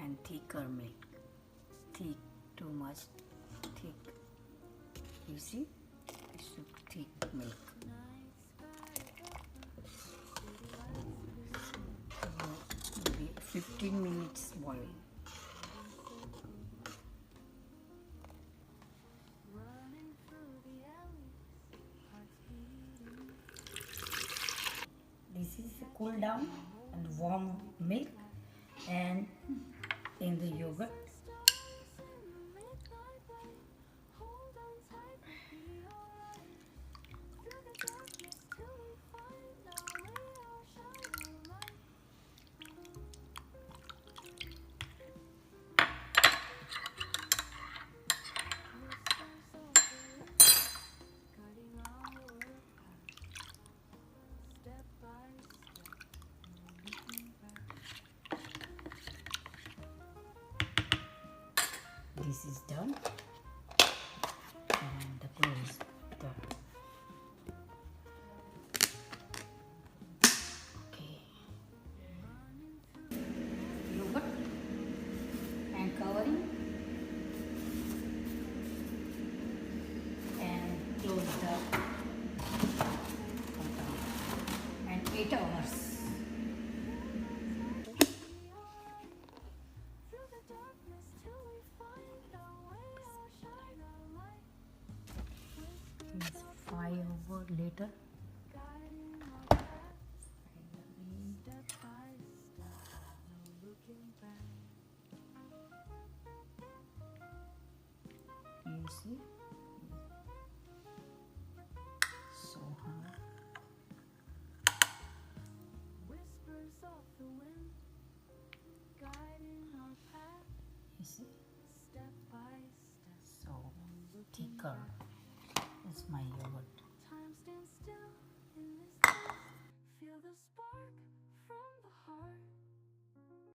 and thicker milk. Thick, too much thick. You see, it's thick milk. Maybe 15 minutes boil. This is a cool down and warm milk and in the yogurt. This is done and the close done. Okay. Yogurt and covering and close the and 8 hours. It's 5 hours later. You see, so hard. You see, so thicker.